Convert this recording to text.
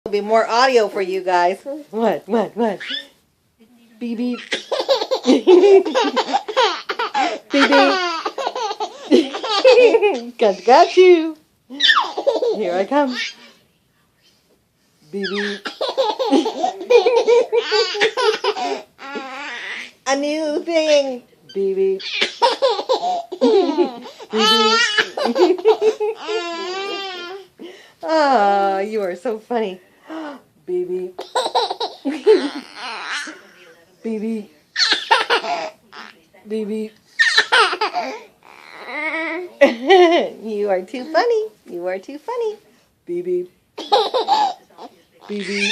There'll be more audio for you guys. What? Beep beep. Beep beep. Got you. Here I come. Beep beep. A new thing. Beep beep. Ah, you are so funny. Baby. Baby. Baby. You are too funny. You are too funny. Baby. Baby.